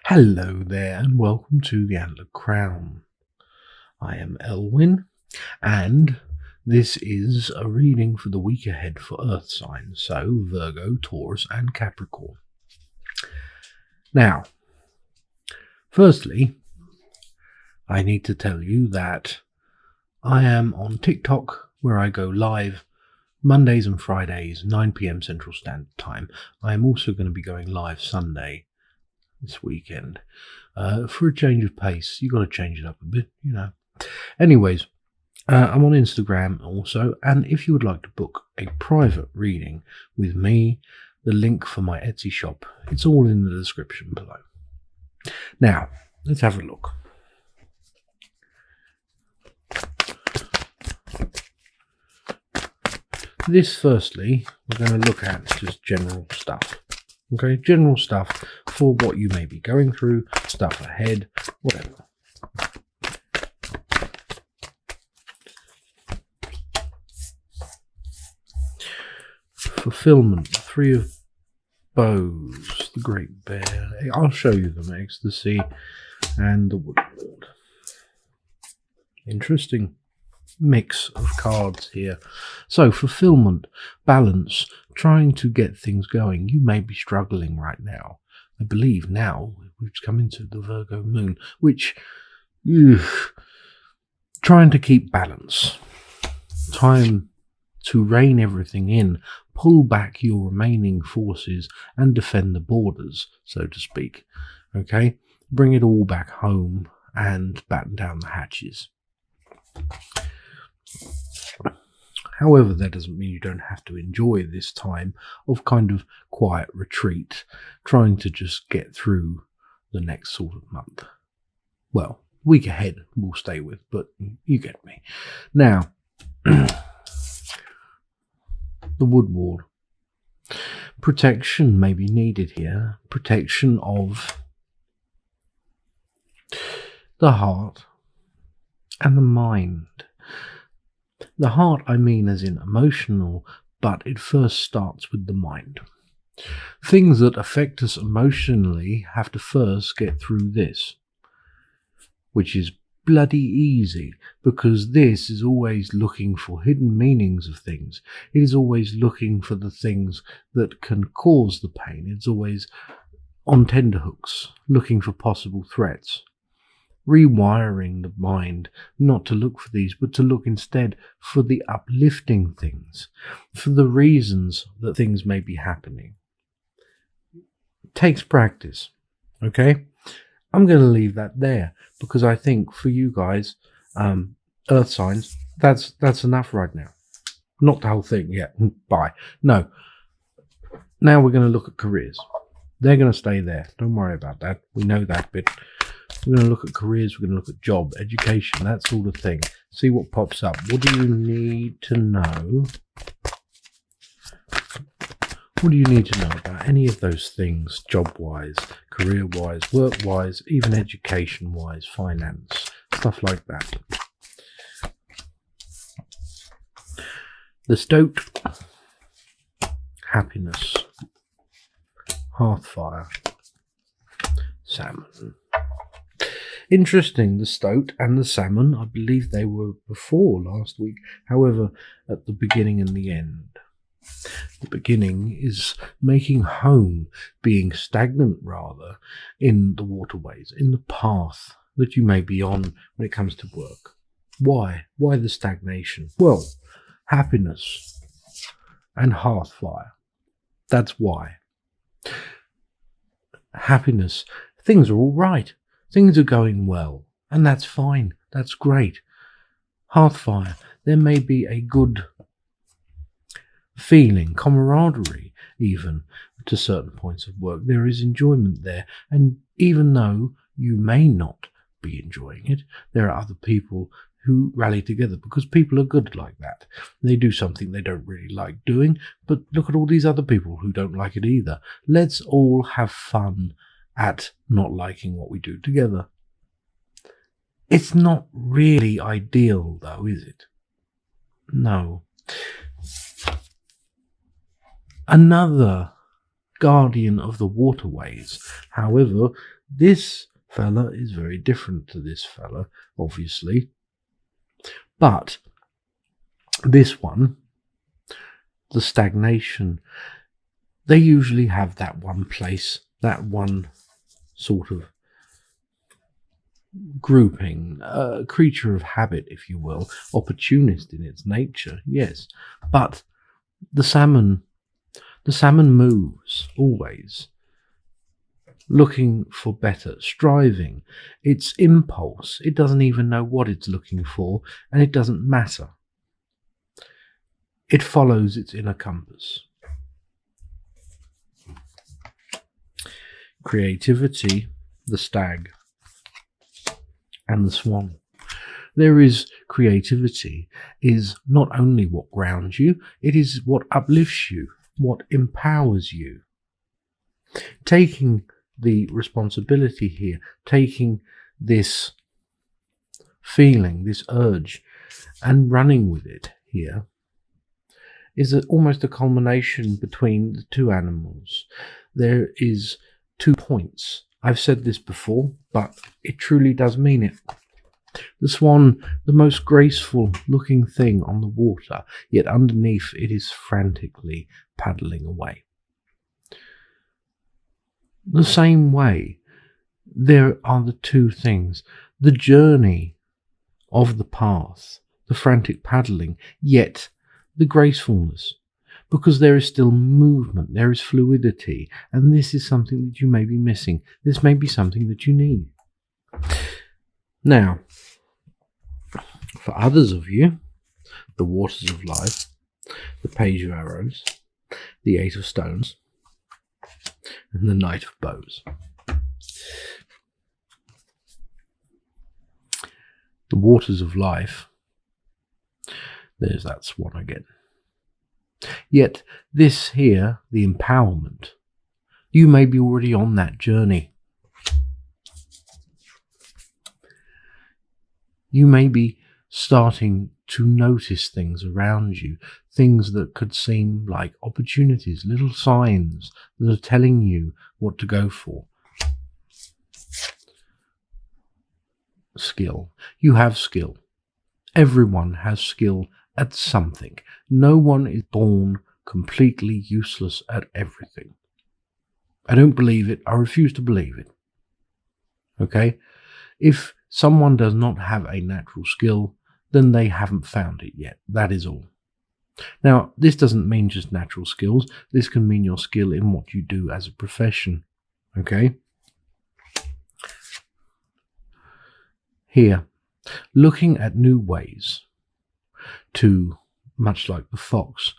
Hello there, and welcome to the Antler Crown. I am Elwyn, and this is a reading for the week ahead for Earth signs, so Virgo, Taurus, and Capricorn. Now, firstly, I need to tell you that I am on TikTok, where I go live Mondays and Fridays, 9 p.m. Central Standard Time. I am also going to be going live Sunday this weekend. For a change of pace, you got to change it up a bit, you know. Anyways, I'm on Instagram also, and if you would like to book a private reading with me, the link for my Etsy shop, it's all in the description below. Now, let's have a look. This, firstly, we're going to look at just general stuff. Okay, general stuff for what you may be going through, stuff ahead, whatever. Fulfillment, Three of Bows, the Great Bear. I'll show you them, Ecstasy, and the Woodward. Interesting mix of cards here. So, fulfillment, balance, trying to get things going. You may be struggling right now. I believe now we've come into the Virgo moon, which trying to keep balance. Time to rein everything in, pull back your remaining forces and defend the borders, so to speak. Okay? Bring it all back home and batten down the hatches. However, that doesn't mean you don't have to enjoy this time of kind of quiet retreat, trying to just get through the next sort of month. Well, week ahead we'll stay with, but you get me. Now, the Woodward. Protection may be needed here. Protection of the heart and the mind. The heart, I mean as in emotional, but it first starts with the mind. Things that affect us emotionally have to first get through this, which is bloody easy, because this is always looking for hidden meanings of things. It is always looking for the things that can cause the pain. It's always on tenterhooks, looking for possible threats. Rewiring the mind, not to look for these, but to look instead for the uplifting things, for the reasons that things may be happening. It takes practice, okay? I'm going to leave that there, because I think for you guys, earth signs, that's enough right now. Not the whole thing, yeah, bye. No. Now we're going to look at careers. They're going to stay there. Don't worry about that. We know that bit. We're going to look at careers, we're going to look at job, education, that sort of thing. See what pops up. What do you need to know? What do you need to know about any of those things, job-wise, career-wise, work-wise, even education-wise, finance, stuff like that? The Stoat, happiness, hearthfire, salmon. Interesting, the Stoat and the Salmon, I believe they were before last week, however, at the beginning and the end. The beginning is making home, being stagnant rather, in the waterways, in the path that you may be on when it comes to work. Why? Why the stagnation? Well, happiness and hearthfire. That's why. Happiness, things are all right. Things are going well, and that's fine. That's great. Hearthfire, there may be a good feeling, camaraderie even, to certain points of work. There is enjoyment there, and even though you may not be enjoying it, there are other people who rally together, because people are good like that. They do something they don't really like doing, but look at all these other people who don't like it either. Let's all have fun at not liking what we do together. It's not really ideal, though, is it? No. Another guardian of the waterways, however, This fella is very different to this fella, obviously. But this one, the stagnation, they usually have that one place, that one sort of grouping, a creature of habit, if you will, opportunist in its nature, yes. But the salmon moves always, looking for better, striving. It's impulse. It doesn't even know what it's looking for, and it doesn't matter. It follows its inner compass. Creativity, the stag, and the swan. There is creativity, is not only what grounds you, it is what uplifts you, what empowers you. Taking the responsibility here, taking this feeling, this urge, and running with it here, is almost a culmination between the two animals. There is 2 points. I've said this before, but it truly does mean it. The swan, the most graceful looking thing on the water, yet underneath it is frantically paddling away. The same way, there are the 2 things. The journey of the path, the frantic paddling, yet the gracefulness, because there is still movement, there is fluidity, and this is something that you may be missing. This may be something that you need. Now, for others of you, the waters of life, the page of arrows, the 8 of stones, and the knight of bows. The waters of life, there's that swan again. Yet this here, the empowerment, you may be already on that journey. You may be starting to notice things around you, things that could seem like opportunities, little signs that are telling you what to go for. Skill. You have skill. Everyone has skill at something. No one is born completely useless at everything. I don't believe it. I refuse to believe it. Okay? If someone does not have a natural skill, then they haven't found it yet. That is all. Now, this doesn't mean just natural skills. This can mean your skill in what you do as a profession. Okay? Here, looking at new ways to, much like the fox,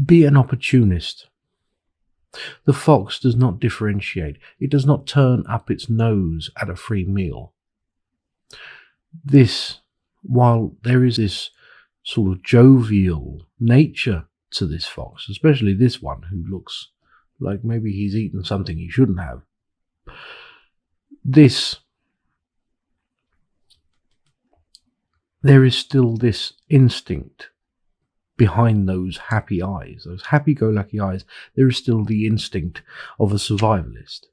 be an opportunist. The fox does not differentiate. It does not turn up its nose at a free meal. This, while there is this sort of jovial nature to this fox, especially this one who looks like maybe he's eaten something he shouldn't have, there is still this instinct behind those happy eyes, those happy-go-lucky eyes. There is still the instinct of a survivalist.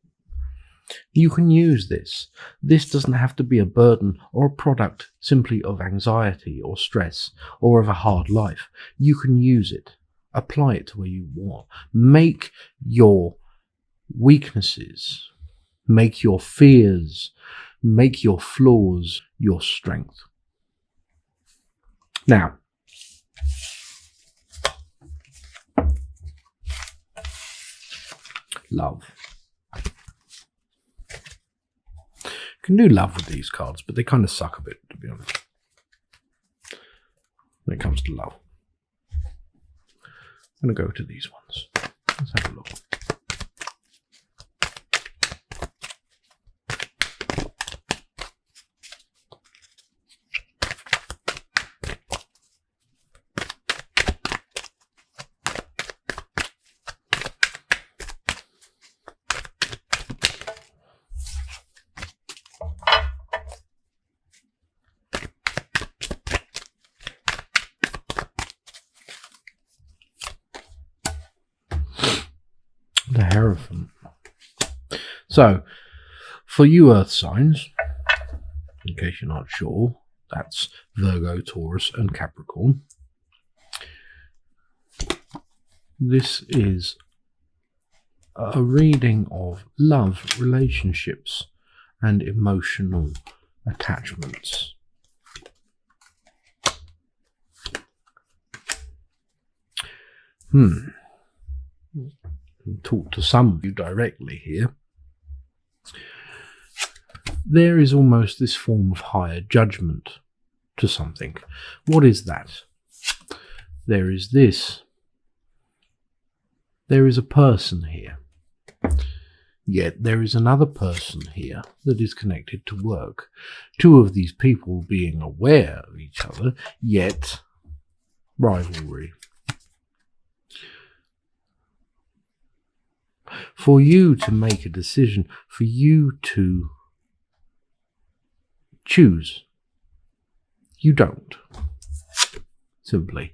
You can use this. This doesn't have to be a burden or a product simply of anxiety or stress or of a hard life. You can use it. Apply it to where you want. Make your weaknesses, make your fears, make your flaws your strength. Now, love. You can do love with these cards, but they kind of suck a bit, to be honest, when it comes to love. I'm going to go to these ones. Let's have a look. So, for you Earth signs, in case you're not sure, that's Virgo, Taurus, and Capricorn. This is a reading of love, relationships, and emotional attachments. Talk to some of you directly here. There is almost this form of higher judgment to something. What is that? There is this. There is a person here. Yet there is another person here that is connected to work. Two of these people being aware of each other, yet rivalry. For you to make a decision, for you to choose, you don't. Simply,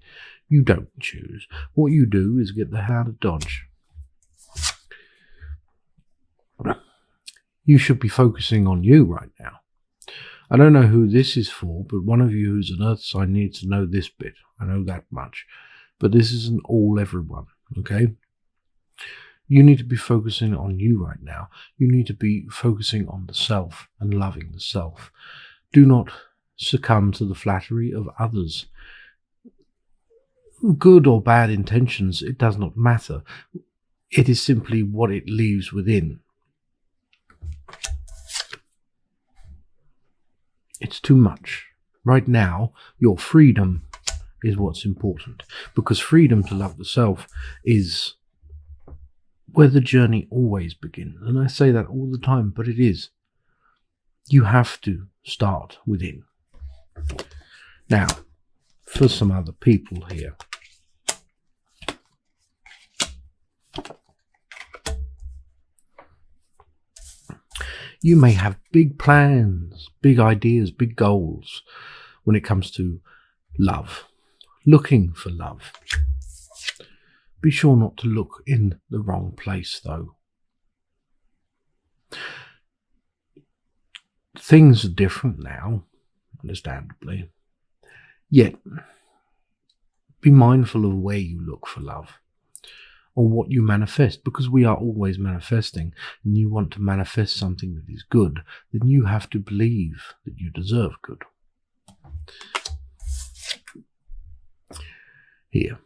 you don't choose. What you do is get the hell out of Dodge. You should be focusing on you right now. I don't know who this is for, but one of you who's an Earth sign needs to know this bit. I know that much. But this isn't all everyone, okay? You need to be focusing on you right now. You need to be focusing on the self and loving the self. Do not succumb to the flattery of others. Good or bad intentions, it does not matter. It is simply what it leaves within. It's too much. Right now, your freedom is what's important, because freedom to love the self is where the journey always begins. And I say that all the time, but it is. You have to start within. Now, for some other people here. You may have big plans, big ideas, big goals when it comes to love, looking for love. Be sure not to look in the wrong place, though. Things are different now, understandably. Yet, be mindful of where you look for love, or what you manifest, because we are always manifesting, and you want to manifest something that is good, then you have to believe that you deserve good. Here,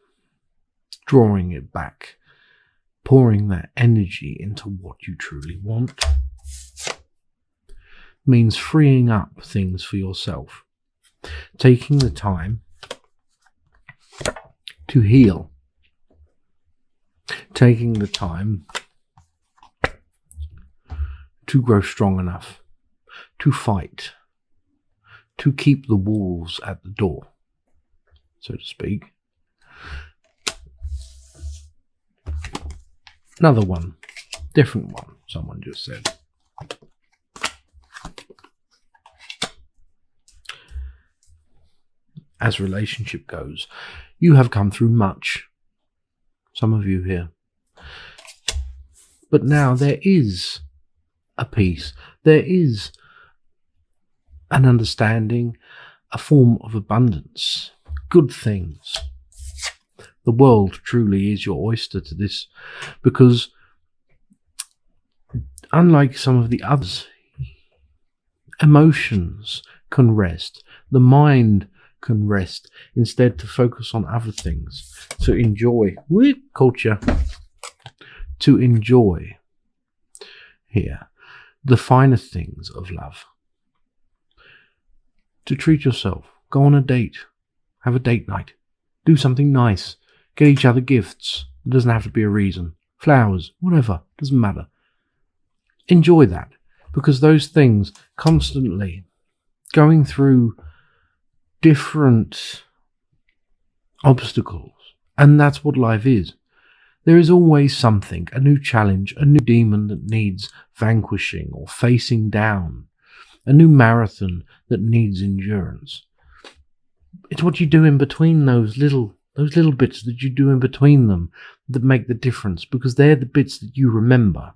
drawing it back, pouring that energy into what you truly want, means freeing up things for yourself, taking the time to heal, taking the time to grow strong enough to fight, to keep the wolves at the door, so to speak. Another one, different one, someone just said. As relationship goes, you have come through much, some of you here. But now there is a peace, there is an understanding, a form of abundance, good things. The world truly is your oyster to this, because unlike some of the others, emotions can rest, the mind can rest, instead to focus on other things, to enjoy culture, to enjoy here the finer things of love, to treat yourself, go on a date, have a date night, do something nice, get each other gifts. It doesn't have to be a reason, flowers, whatever, doesn't matter. Enjoy that, because those things constantly going through different obstacles, and that's what life is. There is always something, a new challenge, a new demon that needs vanquishing or facing down, a new marathon that needs endurance. It's what you do in between those little bits that you do in between them that make the difference, because they're the bits that you remember.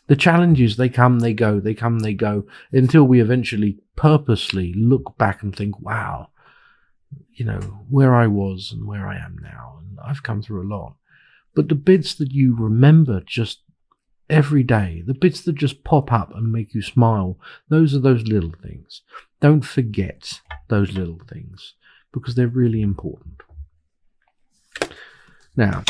The challenges, they come, they go, they come, they go, until we eventually purposely look back and think, wow, where I was and where I am now. And I've come through a lot. But the bits that you remember just every day, the bits that just pop up and make you smile, those are those little things. Don't forget those little things, because they're really important. Now,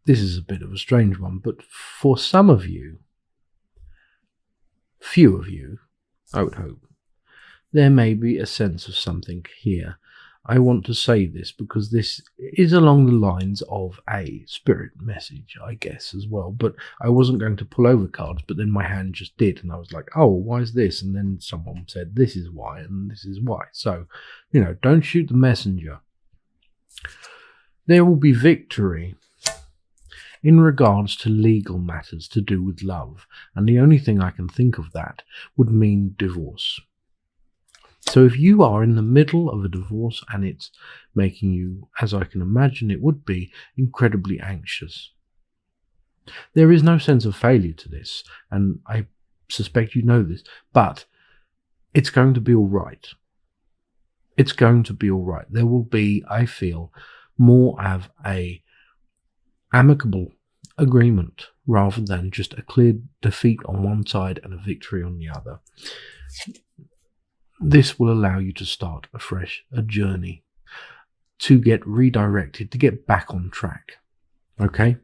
this is a bit of a strange one, but for some of you, few of you, I would hope, there may be a sense of something here. I want to say this because this is along the lines of a spirit message, I guess, as well. But I wasn't going to pull over cards, but then my hand just did. And I was like, oh, why is this? And then someone said, this is why, and this is why. So, don't shoot the messenger. There will be victory in regards to legal matters to do with love. And the only thing I can think of that would mean divorce. So if you are in the middle of a divorce and it's making you, as I can imagine it would be, incredibly anxious, there is no sense of failure to this, and I suspect you know this, but it's going to be all right. It's going to be all right. There will be, I feel, more of a amicable agreement rather than just a clear defeat on one side and a victory on the other. This will allow you to start afresh, a journey, to get redirected, to get back on track. Okay?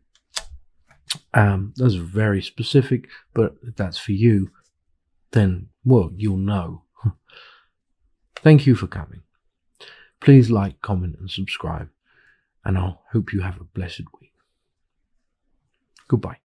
Those are very specific, but if that's for you, then, well, you'll know. Thank you for coming. Please like, comment, and subscribe, and I hope you have a blessed week. Goodbye.